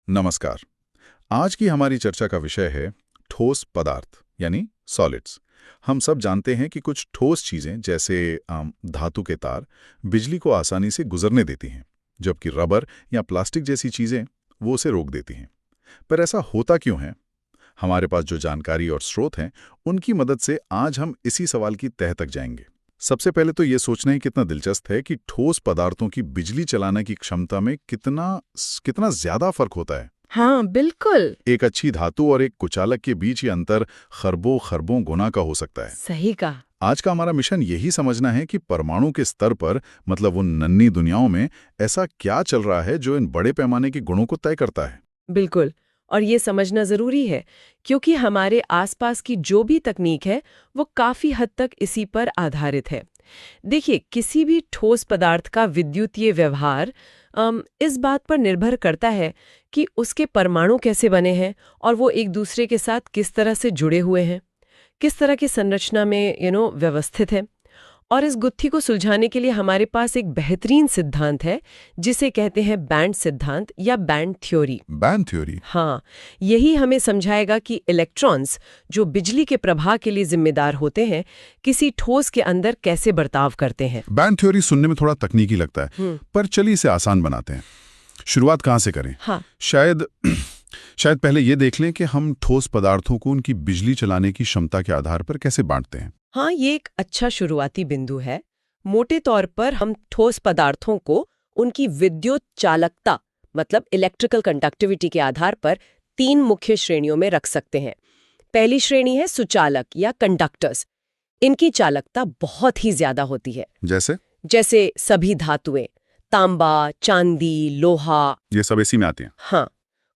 नमस्कार। आज की हमारी चर्चा का विषय है ठोस पदार्थ यानी सॉलिड्स। हम सब जानते हैं कि कुछ ठोस चीजें जैसे धातु के तार बिजली को आसानी से गुजरने देती हैं, जबकि रबर या प्लास्टिक जैसी चीजें वो उसे रोक देती हैं। पर ऐसा होता क्यों है? हमारे पास जो जानकारी और स्रोत हैं, उनकी मदद से आज हम इसी सवाल की तह तक जाएंगे। सबसे पहले तो ये सोचना ही कितना दिलचस्प है कि ठोस पदार्थों की बिजली चलाने की क्षमता में कितना कितना ज्यादा फर्क होता है। हाँ, बिल्कुल एक अच्छी धातु और एक कुचालक के बीच ये अंतर खरबों खरबों गुना का हो सकता है। सही कहा। आज का हमारा मिशन यही समझना है कि परमाणु के स्तर पर, मतलब उन नन्ही दुनियाओं में, ऐसा क्या चल रहा है जो इन बड़े पैमाने के गुणों को तय करता है। बिल्कुल। और ये समझना जरूरी है क्योंकि हमारे आसपास की जो भी तकनीक है वो काफी हद तक इसी पर आधारित है। देखिए, किसी भी ठोस पदार्थ का विद्युतीय व्यवहार इस बात पर निर्भर करता है कि उसके परमाणु कैसे बने हैं और वो एक दूसरे के साथ किस तरह से जुड़े हुए हैं, किस तरह की संरचना में व्यवस्थित है। और इस गुत्थी को सुलझाने के लिए हमारे पास एक बेहतरीन सिद्धांत है जिसे कहते हैं बैंड सिद्धांत या बैंड थ्योरी। Band theory? हाँ, यही हमें समझाएगा कि इलेक्ट्रॉन्स जो बिजली के प्रवाह के लिए जिम्मेदार होते हैं, किसी ठोस के अंदर कैसे बर्ताव करते हैं। बैंड थ्योरी सुनने में थोड़ा तकनीकी लगता है, पर चलिए इसे आसान बनाते हैं। शुरुआत कहाँ से करें? हाँ, शायद पहले ये देख लें कि हम ठोस पदार्थों को उनकी बिजली चलाने की क्षमता के आधार पर कैसे बांटते हैं। हाँ, ये एक अच्छा शुरुआती बिंदु है। मोटे तौर पर हम ठोस पदार्थों को उनकी विद्युत चालकता, मतलब इलेक्ट्रिकल कंडक्टिविटी के आधार पर 3 मुख्य श्रेणियों में रख सकते हैं। पहली श्रेणी है सुचालक या कंडक्टर्स। इनकी चालकता बहुत ही ज्यादा होती है। जैसे सभी धातुएं, तांबा, चांदी, लोहा, ये सब इसी में आते हैं। हाँ,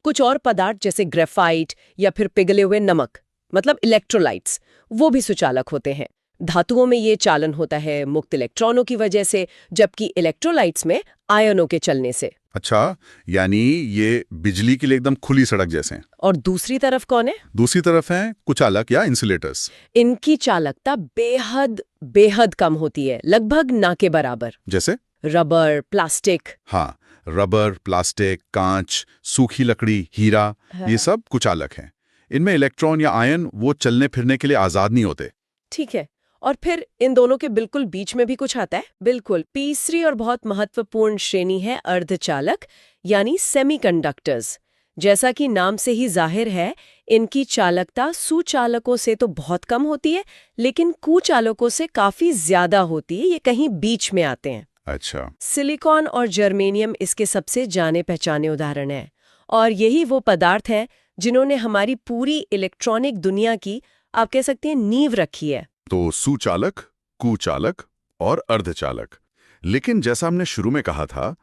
कुछ और पदार्थ जैसे ग्रेफाइट या फिर पिघले हुए नमक, मतलब इलेक्ट्रोलाइट्स, वो भी सुचालक होते हैं। धातुओं में ये चालन होता है मुक्त इलेक्ट्रॉनों की वजह से, जबकि इलेक्ट्रोलाइट्स में आयनों के चलने से। अच्छा, यानी ये बिजली के लिए एकदम खुली सड़क जैसे हैं। और दूसरी तरफ कौन है? दूसरी तरफ हैं कुचालक या इंसुलेटर्स। इनकी चालकता बेहद बेहद कम होती है, लगभग ना के बराबर। जैसे रबर, प्लास्टिक। हाँ, रबर, प्लास्टिक, कांच, सूखी लकड़ी, हीरा, ये सब कुचालक हैं। इनमें इलेक्ट्रॉन या आयन वो चलने फिरने के लिए आजाद नहीं होते। ठीक है। और फिर इन दोनों के बिल्कुल बीच में भी कुछ आता है। बिल्कुल, तीसरी और बहुत महत्वपूर्ण श्रेणी है अर्धचालक यानी सेमीकंडक्टर्स। जैसा कि नाम से ही जाहिर है, इनकी चालकता सुचालकों से तो बहुत कम होती है, लेकिन कुचालकों से काफी ज्यादा होती है। ये कहीं बीच में आते हैं। अच्छा। सिलिकॉन और जर्मेनियम इसके सबसे जाने पहचाने उदाहरण हैं। और यही वो पदार्थ हैं जिन्होंने हमारी पूरी इलेक्ट्रॉनिक दुनिया की, आप कह सकते हैं, नींव रखी है। तो सुचालक, कुचालक और अर्धचालक। लेकिन जैसा हमने शुरू में कहा था,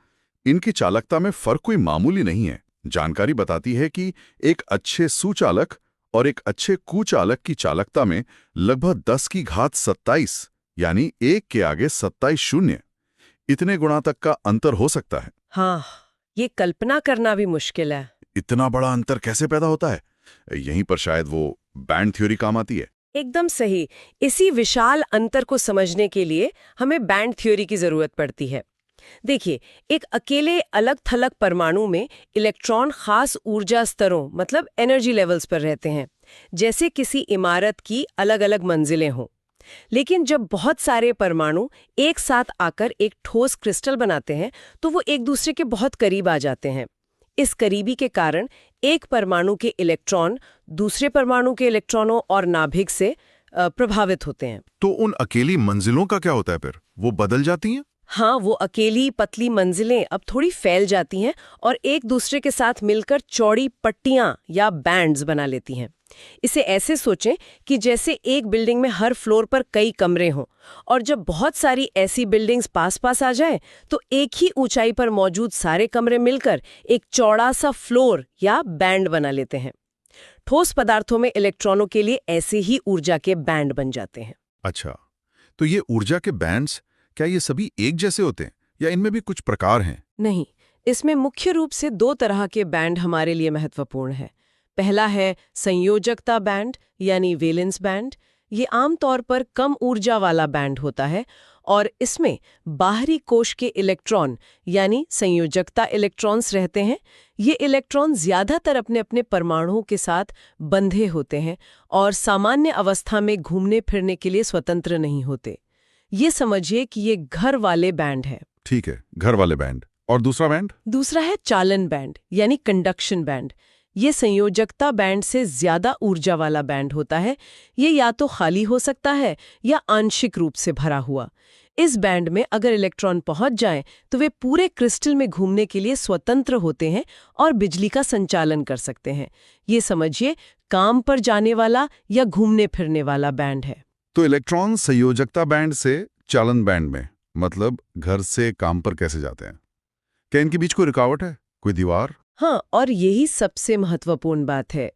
इनकी चालकता में फर्क कोई मामूली नहीं है। जानकारी बताती है कि एक अच्छे सुचालक और एक अच्छे कुचालक की चालकता में लगभग 10⁻27, यानी 1 के आगे 27 शून्य, इतने गुणा तक का अंतर हो सकता है। हाँ, ये कल्पना करना भी मुश्किल है। इतना बड़ा अंतर कैसे पैदा होता है? यहीं पर शायद वो बैंड थ्योरी काम आती है। एकदम सही। इसी विशाल अंतर को समझने के लिए हमें बैंड थ्योरी की जरूरत पड़ती है। देखिए, एक अकेले अलग थलग परमाणु में इलेक्ट्रॉन खास ऊर्जा स्तरों, मतलब एनर्जी लेवल्स पर रहते हैं, जैसे किसी इमारत की अलग अलग मंजिलें हों। लेकिन जब बहुत सारे परमाणु एक साथ आकर एक ठोस क्रिस्टल बनाते हैं, तो वो एक दूसरे के बहुत करीब आ जाते हैं। इस करीबी के कारण एक परमाणु के इलेक्ट्रॉन दूसरे परमाणु के इलेक्ट्रॉनों और नाभिक से प्रभावित होते हैं। तो उन अकेली मंजिलों का क्या होता है फिर? वो बदल जाती हैं? हाँ, वो अकेली पतली मंजिलें अब थोड़ी फैल जाती हैं और एक दूसरे के साथ मिलकर चौड़ी पट्टियां या बैंड्स बना लेती हैं। इसे ऐसे सोचें कि जैसे एक बिल्डिंग में हर फ्लोर पर कई कमरे हों, और जब बहुत सारी ऐसी बिल्डिंग्स पास पास आ जाएं, तो एक ही ऊंचाई पर मौजूद सारे कमरे मिलकर एक चौड़ा सा फ्लोर या बैंड बना लेते हैं। ठोस पदार्थों में इलेक्ट्रॉनों के लिए ऐसे ही ऊर्जा के बैंड बन जाते हैं। अच्छा, तो ये ऊर्जा के बैंड्स, क्या ये सभी एक जैसे होते हैं या इनमें भी कुछ प्रकार हैं? नहीं, इसमें मुख्य रूप से 2 तरह के बैंड हमारे लिए महत्वपूर्ण है। पहला है संयोजकता बैंड यानी वैलेंस बैंड। ये आमतौर पर कम ऊर्जा वाला बैंड होता है और इसमें बाहरी कोश के इलेक्ट्रॉन यानी संयोजकता इलेक्ट्रॉन्स रहते हैं। ये इलेक्ट्रॉन ज्यादातर अपने अपने परमाणुओं के साथ बंधे होते हैं और सामान्य अवस्था में घूमने फिरने के लिए स्वतंत्र नहीं होते। ये समझिए कि ये घर वाले बैंड है। ठीक है, घर वाले बैंड। और दूसरा बैंड? दूसरा है चालन बैंड यानी कंडक्शन बैंड। ये संयोजकता बैंड से ज्यादा ऊर्जा वाला बैंड होता है। ये या तो खाली हो सकता है या आंशिक रूप से भरा हुआ। इस बैंड में अगर इलेक्ट्रॉन पहुंच जाएं तो वे पूरे क्रिस्टल में घूमने के लिए स्वतंत्र होते हैं और बिजली का संचालन कर सकते हैं। ये समझिए काम पर जाने वाला या घूमने फिरने वाला बैंड है। तो इलेक्ट्रॉन संयोजकता बैंड से चालन बैंड में, मतलब घर से काम पर कैसे जाते हैं? क्या इनके बीच कोई रुकावट है, कोई दीवार? हाँ, और यही सबसे महत्वपूर्ण बात है।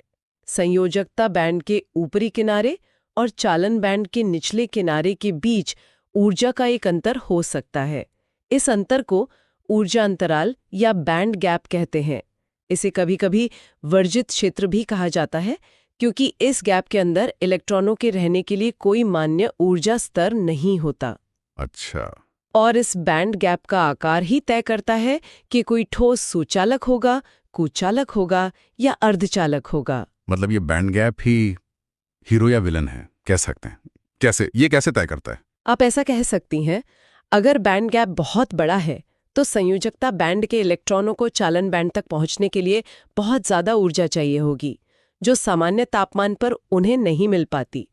संयोजकता बैंड के ऊपरी किनारे और चालन बैंड के निचले किनारे के बीच ऊर्जा का एक अंतर हो सकता है। इस अंतर को ऊर्जा अंतराल या बैंड गैप कहते हैं। इसे कभी-कभी वर्जित क्षेत्र भी कहा जाता है, क्योंकि इस गैप के अंदर इलेक्ट्रॉनों के रहने के लिए कोई मान्य ऊर्जा स्तर नहीं होता। अच्छा। और इस बैंड गैप का आकार ही तय करता है कि कोई ठोस सुचालक होगा, कुचालक होगा या अर्धचालक होगा। मतलब ये बैंड गैप ही हीरो या विलन है, कह सकते हैं। कैसे तय करता है? आप ऐसा कह सकती हैं, अगर बैंड गैप बहुत बड़ा है तो संयोजकता बैंड के इलेक्ट्रॉनों को चालन बैंड तक पहुंचने के लिए बहुत ज्यादा ऊर्जा चाहिए होगी, जो सामान्य तापमान पर उन्हें नहीं मिल पाती।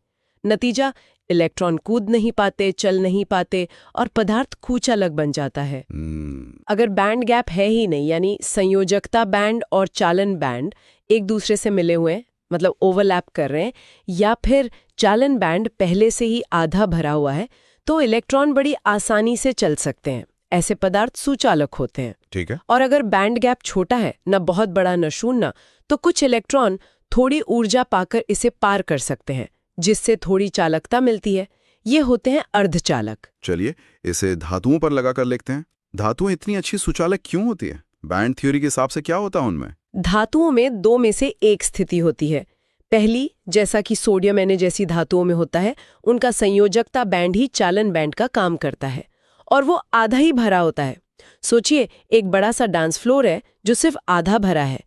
नतीजा, इलेक्ट्रॉन कूद नहीं पाते, चल नहीं पाते और पदार्थ कुचालक बन जाता है। अगर बैंड गैप है ही नहीं, यानी संयोजकता बैंड और चालन बैंड एक दूसरे से मिले हुए हैं, मतलब ओवरलैप कर रहे हैं, या फिर चालन बैंड पहले से ही आधा भरा हुआ है, तो इलेक्ट्रॉन बड़ी आसानी से चल सकते हैं। ऐसे पदार्थ सुचालक होते हैं। ठीक है। और अगर बैंड गैप छोटा है, न बहुत बड़ा न शून्य, तो कुछ इलेक्ट्रॉन थोड़ी ऊर्जा पाकर इसे पार कर सकते हैं, जिससे थोड़ी चालकता मिलती है। ये होते हैं अर्धचालक। चलिए इसे धातुओं पर लगा कर लिखते हैं। धातुएं इतनी अच्छी सुचालक क्यों होती है? बैंड थ्योरी के हिसाब से क्या होता है उनमें? धातुओं में दो में से एक स्थिति होती है। पहली, जैसा कि सोडियम Na जैसी धातुओं में होता है, उनका संयोजकता बैंड ही चालन बैंड का काम करता है और वो आधा ही भरा होता है। सोचिए, एक बड़ा सा डांस फ्लोर है जो सिर्फ आधा भरा है,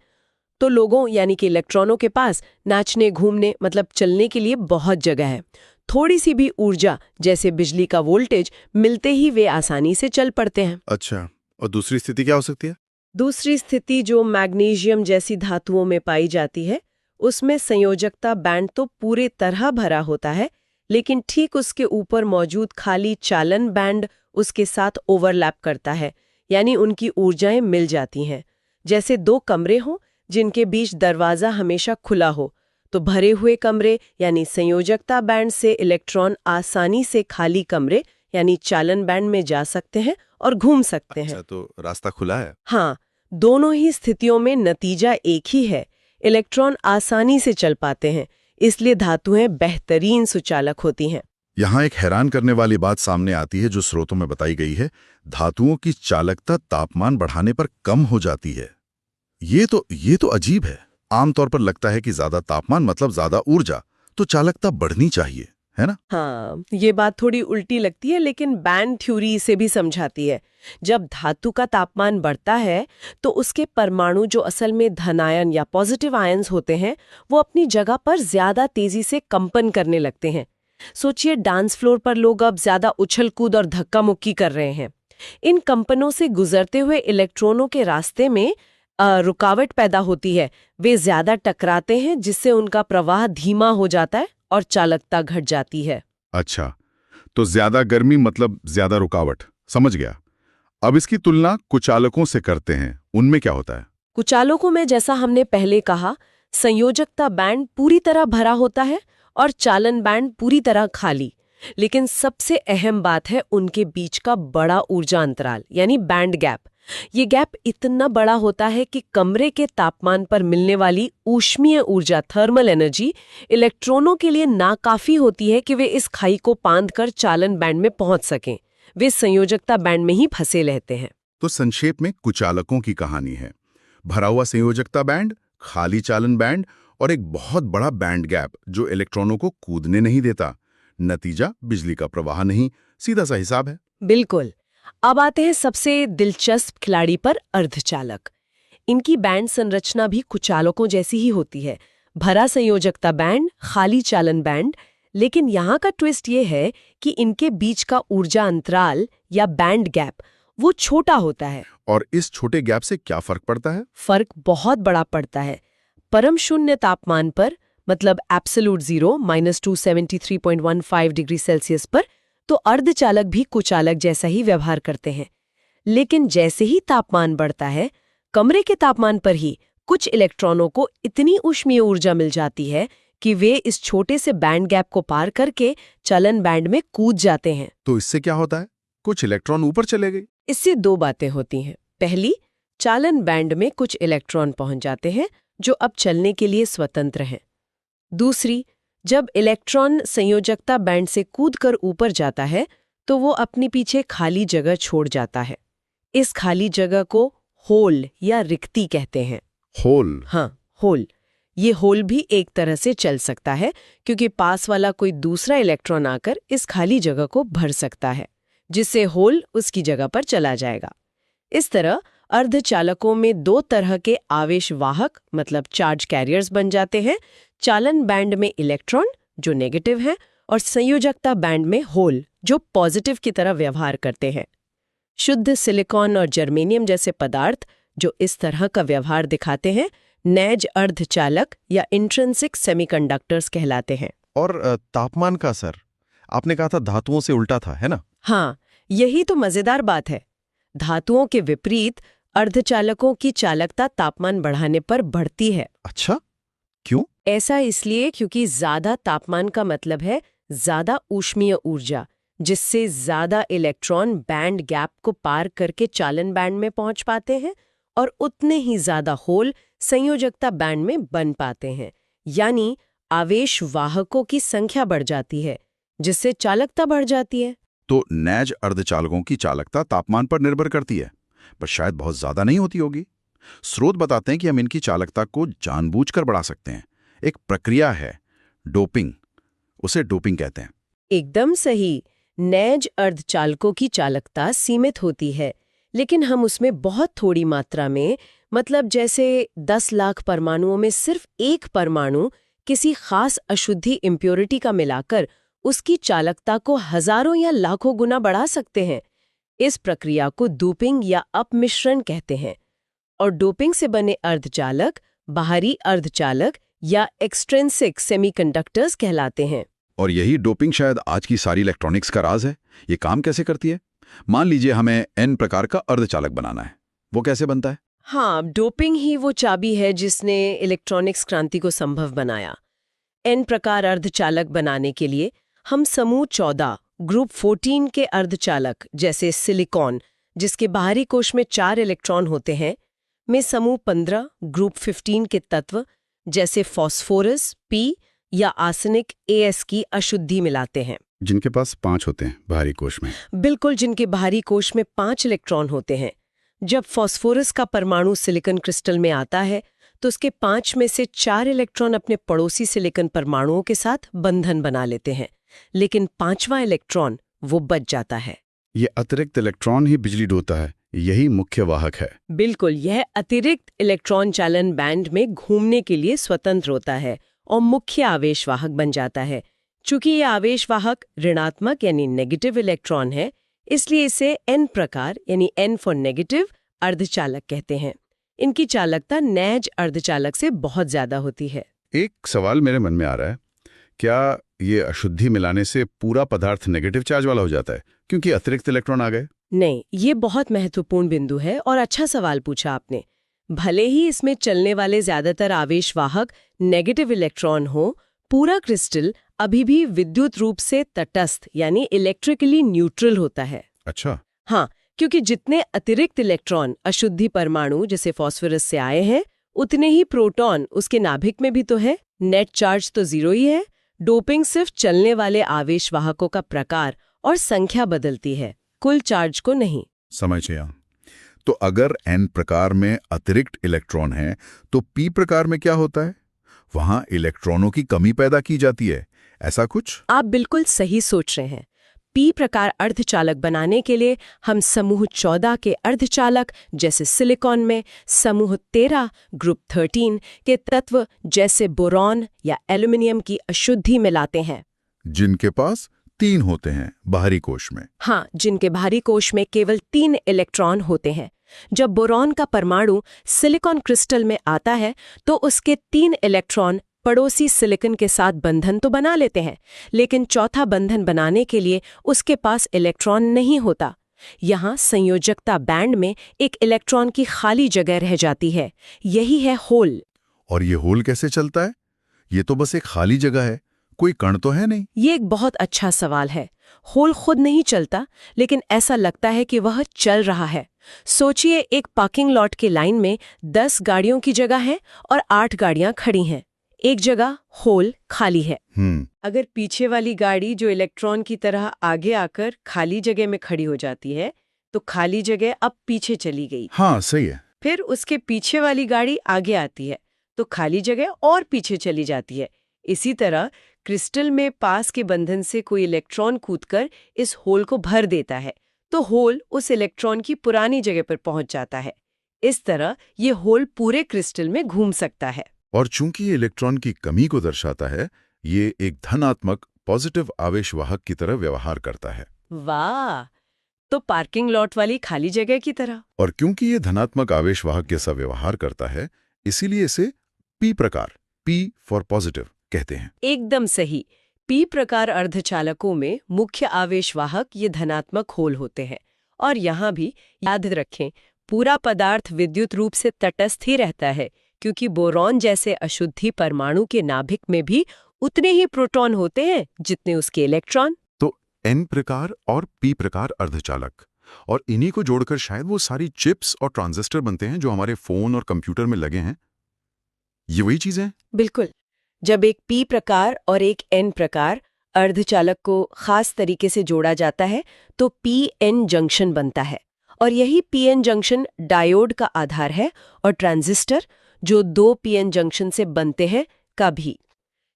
तो लोगों यानी कि इलेक्ट्रॉनों के पास नाचने, घूमने, मतलब चलने के लिए बहुत जगह है। थोड़ी सी भी ऊर्जा, जैसे बिजली का वोल्टेज, मिलते ही वे आसानी से चल पड़ते हैं। अच्छा, और दूसरी स्थिति क्या हो सकती है? दूसरी स्थिति जो मैग्नीशियम जैसी धातुओं में पाई जाती है, उसमें संयोजकता बैंड तो पूरे तरह भरा होता है, लेकिन ठीक उसके ऊपर मौजूद खाली चालन बैंड उसके साथ ओवरलैप करता है, यानी उनकी ऊर्जाएं मिल जाती हैं। जैसे दो कमरे हों जिनके बीच दरवाजा हमेशा खुला हो, तो भरे हुए कमरे यानी संयोजकता बैंड से इलेक्ट्रॉन आसानी से खाली कमरे यानी चालन बैंड में जा सकते हैं और घूम सकते हैं। अच्छा, तो रास्ता खुला है। हाँ, दोनों ही स्थितियों में नतीजा एक ही है, इलेक्ट्रॉन आसानी से चल पाते हैं, इसलिए धातुएं बेहतरीन सुचालक होती हैं। यहाँ एक हैरान करने वाली बात सामने आती है जो स्रोतों में बताई गई है। धातुओं की चालकता तापमान बढ़ाने पर कम हो जाती है। ये तो अजीब है। आमतौर पर लगता है कि ज्यादा तापमान मतलब ज्यादा ऊर्जा, तो चालकता बढ़नी चाहिए, है ना? हाँ, ये बात थोड़ी उल्टी लगती है, लेकिन बैंड थ्योरी इसे भी समझाती है। जब धातु का तापमान बढ़ता है तो उसके परमाणु, जो असल में धनायन या पॉजिटिव आयन्स होते हैं, वो अपनी जगह पर ज्यादा तेजी से कंपन करने लगते हैं। सोचिए, डांस फ्लोर पर लोग अब ज्यादा उछल कूद और धक्का मुक्की कर रहे हैं। इन कंपनों से गुजरते हुए इलेक्ट्रॉनों के रास्ते में रुकावट पैदा होती है। वे ज्यादा टकराते हैं, जिससे उनका प्रवाह धीमा हो जाता है और चालकता घट जाती है। अच्छा, तो ज्यादा गर्मी मतलब ज्यादा रुकावट, समझ गया। अब इसकी तुलना कुचालकों से करते हैं, उनमें क्या होता है? कुचालकों में, जैसा हमने पहले कहा, संयोजकता बैंड पूरी तरह भरा होता है और चालन बैंड पूरी तरह खाली। लेकिन सबसे अहम बात है उनके बीच का बड़ा ऊर्जा अंतराल, यानी बैंड गैप। ये गैप इतना बड़ा होता है कि कमरे के तापमान पर मिलने वाली ऊष्मीय ऊर्जा, थर्मल एनर्जी, इलेक्ट्रॉनों के लिए नाकाफी होती है कि वे इस खाई को पांद कर चालन बैंड में पहुंच सकें। वे संयोजकता बैंड में ही फंसे रहते हैं। तो संक्षेप में कुचालकों की कहानी है: भरा हुआ संयोजकता बैंड, खाली चालन बैंड और एक बहुत बड़ा बैंड गैप जो इलेक्ट्रॉनों को कूदने नहीं देता। नतीजा बिजली का प्रवाह नहीं, सीधा सा हिसाब है। बिल्कुल। अब आते हैं सबसे दिलचस्प खिलाड़ी पर, अर्धचालक। इनकी बैंड संरचना भी कुचालकों जैसी ही होती है। भरा संयोजकता बैंड, खाली चालन बैंड। लेकिन यहाँ का ट्विस्ट ये है कि इनके बीच का ऊर्जा अंतराल या बैंड गैप वो छोटा होता है। और इस छोटे गैप से क्या फर्क पड़ता है? फर्क बहुत बड़ा पड़ता है। परम शून्य तापमान पर, मतलब एब्सोल्यूट जीरो -273.15 डिग्री सेल्सियस पर, तो अर्धचालक भी कुचालक जैसा ही व्यवहार करते हैं। लेकिन जैसे ही तापमान बढ़ता है, कमरे के तापमान पर ही कुछ इलेक्ट्रॉनों को इतनी ऊष्मीय ऊर्जा मिल जाती है कि वे इस छोटे से बैंड गैप को पार करके चालन बैंड में कूद जाते हैं। तो इससे क्या होता है? कुछ इलेक्ट्रॉन ऊपर चले गए। इससे दो बातें होती हैं। पहली, चालन बैंड में कुछ इलेक्ट्रॉन पहुंच जाते हैं जो अब चलने के लिए स्वतंत्र हैं। दूसरी, जब इलेक्ट्रॉन संयोजकता बैंड से कूदकर ऊपर जाता है तो वो अपने पीछे खाली जगह छोड़ जाता है। इस खाली जगह को होल या रिक्ति कहते हैं। होल? हाँ, होल। ये होल भी एक तरह से चल सकता है क्योंकि पास वाला कोई दूसरा इलेक्ट्रॉन आकर इस खाली जगह को भर सकता है, जिससे होल उसकी जगह पर चला जाएगा। इस तरह अर्धचालकों में दो तरह के आवेश वाहक, मतलब चार्ज कैरियर्स बन जाते हैं। चालन बैंड में इलेक्ट्रॉन जो नेगेटिव हैं और संयोजकता बैंड में होल जो पॉजिटिव की तरह व्यवहार करते हैं। शुद्ध सिलिकॉन और जर्मेनियम जैसे पदार्थ जो इस तरह का व्यवहार दिखाते हैं नैज अर्धचालक या इंट्रिंसिक सेमीकंडक्टर्स कहलाते हैं। और तापमान का असर आपने कहा था धातुओं से उल्टा था, है ना? हाँ, यही तो मजेदार बात है। धातुओं के विपरीत अर्धचालकों की चालकता तापमान बढ़ाने पर बढ़ती है। अच्छा, क्यों? ऐसा इसलिए क्योंकि ज्यादा तापमान का मतलब है ज्यादा ऊष्मीय ऊर्जा, जिससे ज्यादा इलेक्ट्रॉन बैंड गैप को पार करके चालन बैंड में पहुंच पाते हैं और उतने ही ज्यादा होल संयोजकता बैंड में बन पाते हैं। यानी आवेश वाहकों की संख्या बढ़ जाती है, जिससे चालकता बढ़ जाती है। तो नैज अर्धचालकों की चालकता तापमान पर निर्भर करती है, पर शायद बहुत ज्यादा नहीं होती होगी। स्रोत बताते हैं कि हम इनकी चालकता को जानबूझकर बढ़ा सकते हैं। एक प्रक्रिया है डोपिंग, उसे डोपिंग कहते हैं। एकदम सही। नैज अर्धचालकों की चालकता सीमित होती है, लेकिन हम उसमें बहुत थोड़ी मात्रा में, मतलब जैसे 10 लाख परमाणुओं में सिर्फ एक परमाणु किसी खास अशुद्धि इम्प्योरिटी का मिलाकर उसकी चालकता को हजारों या लाखों गुना बढ़ा सकते हैं। इस प्रक्रिया को डोपिंग या अपमिश्रण कहते हैं। और डोपिंग से बने अर्धचालक बाहरी अर्धचालक या एक्सट्रिंसिक सेमीकंडक्टर्स कहलाते हैं। और यही डोपिंग शायद आज की सारी इलेक्ट्रॉनिक्स का राज है। ये काम कैसे करती है? मान लीजिए हमें N प्रकार का अर्धचालक बनाना है, वो कैसे बनता है? हाँ, डोपिंग ही वो चाबी है जिसने इलेक्ट्रॉनिक्स क्रांति को संभव बनाया। N प्रकार अर्धचालक बनाने के लिए हम समूह 14 ग्रुप 14 के अर्धचालक जैसे सिलिकॉन, जिसके बाहरी कोश में 4 इलेक्ट्रॉन होते हैं, में समूह 15 ग्रुप 15 के तत्व जैसे फॉस्फोरस P या आर्सेनिक AS की अशुद्धि मिलाते हैं, जिनके पास 5 होते हैं बाहरी कोश में। बिल्कुल, जिनके बाहरी कोश में 5 इलेक्ट्रॉन होते हैं। जब फॉस्फोरस का परमाणु सिलिकॉन क्रिस्टल में आता है तो उसके 5 में से 4 इलेक्ट्रॉन अपने पड़ोसी सिलिकॉन परमाणुओं के साथ बंधन बना लेते हैं, लेकिन 5वां इलेक्ट्रॉन वो बच जाता है। ये अतिरिक्त इलेक्ट्रॉन ही बिजली ढोता है, यही मुख्य वाहक है। बिल्कुल, यह अतिरिक्त इलेक्ट्रॉन चालन बैंड में घूमने के लिए स्वतंत्र होता है और मुख्य आवेश वाहक बन जाता है। चूंकि ये आवेश वाहक ऋणात्मक यानी नेगेटिव इलेक्ट्रॉन है, इसलिए इसे N प्रकार यानी N फॉर नेगेटिव अर्धचालक कहते हैं। इनकी चालकता नैज अर्धचालक से बहुत ज्यादा होती है। एक सवाल मेरे मन में आ रहा है, क्या ये अशुद्धि मिलाने से पूरा पदार्थ नेगेटिव चार्ज वाला हो जाता है क्योंकि अतिरिक्त इलेक्ट्रॉन आ गए? नहीं, ये बहुत महत्वपूर्ण बिंदु है और अच्छा सवाल पूछा आपने। भले ही इसमें चलने वाले ज्यादातर आवेश वाहक नेगेटिव इलेक्ट्रॉन हो, पूरा क्रिस्टल अभी भी विद्युत रूप से तटस्थ यानी इलेक्ट्रिकली न्यूट्रल होता है। अच्छा। हाँ, क्योंकि जितने अतिरिक्त इलेक्ट्रॉन अशुद्धि परमाणु जैसे फॉस्फोरस से आए हैं, उतने ही प्रोटॉन उसके नाभिक में भी तो है। नेट चार्ज तो 0 ही है। डोपिंग सिर्फ चलने वाले आवेश वाहकों का प्रकार और संख्या बदलती है, कुल चार्ज को नहीं। समझ गया। तो अगर N प्रकार में अतिरिक्त इलेक्ट्रॉन है तो P प्रकार में क्या होता है? वहां इलेक्ट्रॉनों की कमी पैदा की जाती है, ऐसा कुछ? आप बिल्कुल सही सोच रहे हैं। पी प्रकार अर्धचालक बनाने के लिए हम समूह 14 के अर्धचालक जैसे सिलिकॉन में समूह 13 ग्रुप 13 के तत्व जैसे बोरॉन या एल्यूमिनियम की अशुद्धि मिलाते हैं, जिनके पास 3 होते हैं बाहरी कोश में। हाँ, जिनके बाहरी कोश में केवल 3 इलेक्ट्रॉन होते हैं। जब बोरॉन का परमाणु सिलिकॉन क्रिस्टल में आता है तो उसके 3 इलेक्ट्रॉन पड़ोसी सिलिकॉन के साथ बंधन तो बना लेते हैं, लेकिन चौथा बंधन बनाने के लिए उसके पास इलेक्ट्रॉन नहीं होता। यहाँ संयोजकता बैंड में एक इलेक्ट्रॉन की खाली जगह रह जाती है। यही है होल। और ये होल कैसे चलता है? ये तो बस एक खाली जगह है, कोई कण तो है नहीं। ये एक बहुत अच्छा सवाल है। होल खुद नहीं चलता, लेकिन ऐसा लगता है कि वह चल रहा है। सोचिए, एक पार्किंग लॉट के लाइन में 10 गाड़ियों की जगह है और 8 गाड़ियां खड़ी हैं। एक जगह होल खाली है। अगर पीछे वाली गाड़ी जो इलेक्ट्रॉन की तरह आगे आकर खाली जगह में खड़ी हो जाती है तो खाली जगह अब पीछे चली गई। हाँ, सही है। फिर उसके पीछे वाली गाड़ी आगे आती है तो खाली जगह और पीछे चली जाती है। इसी तरह क्रिस्टल में पास के बंधन से कोई इलेक्ट्रॉन कूदकर इस होल को भर देता है तो होल उस इलेक्ट्रॉन की पुरानी जगह पर पहुंच जाता है। इस तरह ये होल पूरे क्रिस्टल में घूम सकता है। और चूंकि ये इलेक्ट्रॉन की कमी को दर्शाता है, ये एक धनात्मक पॉजिटिव आवेश वाहक की तरह व्यवहार करता है। वाह, तो पार्किंग लॉट वाली खाली जगह की तरह। और क्योंकि ये धनात्मक आवेश वाहक जैसा व्यवहार करता है, इसीलिए इसे पी प्रकार, पी फॉर पॉजिटिव, कहते हैं। एकदम सही। पी प्रकार अर्धचालकों में मुख्य आवेश वाहक ये धनात्मक होल होते हैं। और यहाँ भी याद रखें, पूरा पदार्थ विद्युत रूप से तटस्थ ही रहता है, क्योंकि बोरॉन जैसे अशुद्धि परमाणु के नाभिक में भी उतने ही प्रोटॉन होते हैं जितने उसके इलेक्ट्रॉन। तो एन प्रकार और पी प्रकार अर्धचालक, और इन्हीं को जोड़कर शायद वो सारी चिप्स और ट्रांजिस्टर बनते हैं जो हमारे फोन और कंप्यूटर में लगे हैं। ये वही चीजें हैं? बिल्कुल। जब एक पी प्रकार और एक एन प्रकार अर्धचालक को खास तरीके से जोड़ा जाता है तो पी एन जंक्शन बनता है, और यही पी एन जंक्शन डायोड का आधार है, और ट्रांजिस्टर जो 2 पीएन जंक्शन से बनते हैं का भी।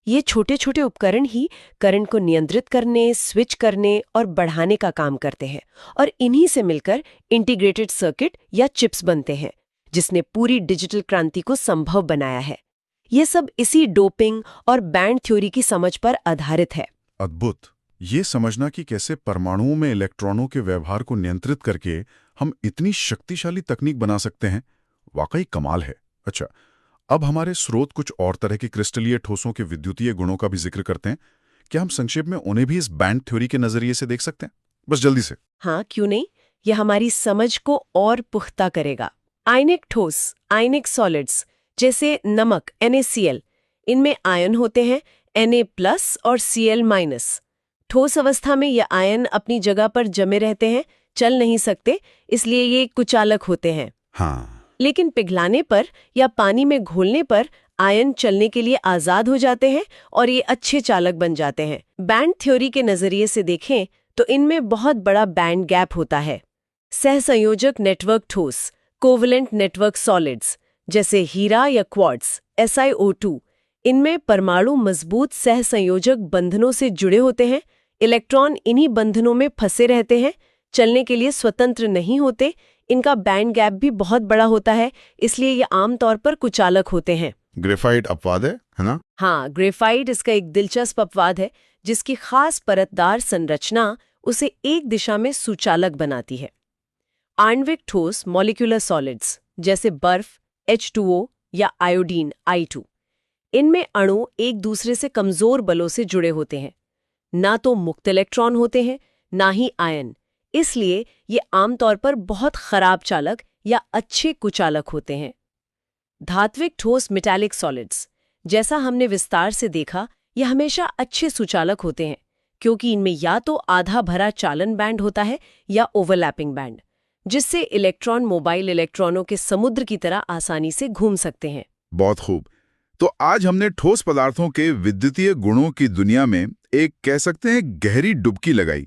ये छोटे छोटे उपकरण ही करंट को नियंत्रित करने, स्विच करने और बढ़ाने का काम करते हैं, और इन्हीं से मिलकर इंटीग्रेटेड सर्किट या चिप्स बनते हैं, जिसने पूरी डिजिटल क्रांति को संभव बनाया है। ये सब इसी डोपिंग और बैंड थ्योरी की समझ पर आधारित है। अद्भुत। ये समझना कि कैसे परमाणुओं में इलेक्ट्रॉनों के व्यवहार को नियंत्रित करके हम इतनी शक्तिशाली तकनीक बना सकते हैं, वाकई कमाल है। अच्छा, अब हमारे स्रोत कुछ और तरह के क्रिस्टलीय ठोसों के विद्युतीय गुणों का भी जिक्र करते हैं। क्या हम संक्षेप में उन्हें भी इस बैंड थ्योरी के नजरिए से देख सकते हैं? बस जल्दी से। हाँ, क्यों नहीं। यह हमारी समझ को और पुख्ता करेगा। आयनिक ठोस, आयनिक सॉलिड्स जैसे नमक NaCl, इनमें आयन होते हैं Na+ और Cl-। ठोस अवस्था में ये आयन अपनी जगह पर जमे रहते हैं, चल नहीं सकते, इसलिए ये कुचालक होते हैं। हाँ। लेकिन पिघलाने पर या पानी में घोलने पर आयन चलने के लिए आजाद हो जाते हैं और ये अच्छे चालक बन जाते हैं। बैंड थ्योरी के नजरिए से देखें तो इनमें बहुत बड़ा बैंड गैप होता है। सहसंयोजक नेटवर्क ठोस, कोवलेंट नेटवर्क सॉलिड्स जैसे हीरा या क्वार्ट्ज SiO2, इनमें परमाणु मजबूत सहसंयोजक बंधनों से जुड़े होते हैं। इलेक्ट्रॉन इन्हीं बंधनों में फंसे रहते हैं, चलने के लिए स्वतंत्र नहीं होते। इनका बैंड गैप भी बहुत बड़ा होता है, इसलिए ये आमतौर पर कुचालक होते हैं। ग्रेफाइट अपवाद है ना? हाँ, ग्रेफाइट इसका एक दिलचस्प अपवाद है, जिसकी खास परतदार संरचना उसे एक दिशा में सुचालक बनाती है। आणविक ठोस मॉलिक्यूलर सॉलिड्स जैसे बर्फ H2O या आयोडीन I2, इनमें अणु एक दूसरे से कमजोर बलों से जुड़े होते हैं। ना तो मुक्त इलेक्ट्रॉन होते हैं, ना ही आयन, इसलिए ये आमतौर पर बहुत खराब चालक या अच्छे कुचालक होते हैं। धात्विक ठोस मेटालिक सॉलिड्स जैसा हमने विस्तार से देखा, ये हमेशा अच्छे सुचालक होते हैं, क्योंकि इनमें या तो आधा भरा चालन बैंड होता है या ओवरलैपिंग बैंड, जिससे इलेक्ट्रॉन मोबाइल इलेक्ट्रॉनों के समुद्र की तरह आसानी से घूम सकते हैं। बहुत खूब। तो आज हमने ठोस पदार्थों के विद्युतीय गुणों की दुनिया में एक, कह सकते हैं, गहरी डुबकी लगाई।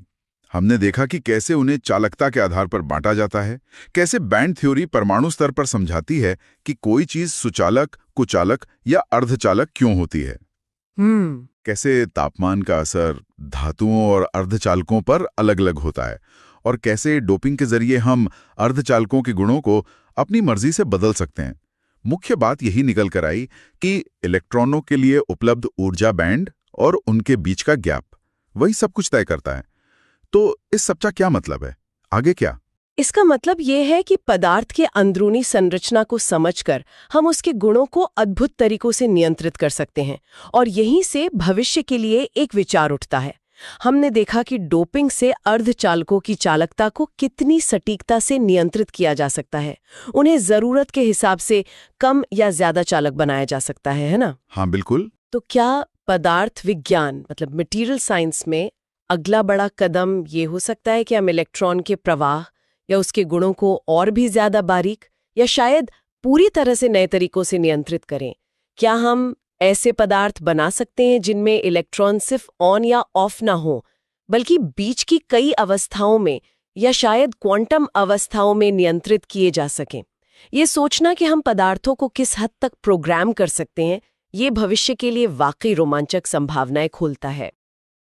हमने देखा कि कैसे उन्हें चालकता के आधार पर बांटा जाता है, कैसे बैंड थ्योरी परमाणु स्तर पर समझाती है कि कोई चीज सुचालक, कुचालक या अर्धचालक क्यों होती है। कैसे तापमान का असर धातुओं और अर्धचालकों पर अलग-अलग होता है और कैसे डोपिंग के जरिए हम अर्धचालकों के गुणों को अपनी मर्जी से बदल सकते हैं। मुख्य बात यही निकल कर आई कि इलेक्ट्रॉनों के लिए उपलब्ध ऊर्जा बैंड और उनके बीच का गैप वही सब कुछ तय करता है। तो इस सब का क्या मतलब है? आगे क्या? इसका मतलब ये है कि पदार्थ के अंदरूनी संरचना को समझकर हम उसके गुणों को अद्भुत तरीकों से नियंत्रित कर सकते हैं और यहीं से भविष्य के लिए एक विचार उठता है। हमने देखा कि डोपिंग से अर्धचालकों की चालकता को कितनी सटीकता से नियंत्रित किया जा सकता है। उन्हें जरूरत के हिसाब से कम या ज्यादा चालक बनाया जा सकता है ना? हाँ, बिल्कुल। तो क्या पदार्थ विज्ञान मतलब मटेरियल साइंस में अगला बड़ा कदम ये हो सकता है कि हम इलेक्ट्रॉन के प्रवाह या उसके गुणों को और भी ज्यादा बारीक या शायद पूरी तरह से नए तरीकों से नियंत्रित करें? क्या हम ऐसे पदार्थ बना सकते हैं जिनमें इलेक्ट्रॉन सिर्फ ऑन या ऑफ ना हो, बल्कि बीच की कई अवस्थाओं में या शायद क्वांटम अवस्थाओं में नियंत्रित किए जा सकें? ये सोचना कि हम पदार्थों को किस हद तक प्रोग्राम कर सकते हैं, ये भविष्य के लिए वाकई रोमांचक संभावनाएं खोलता है।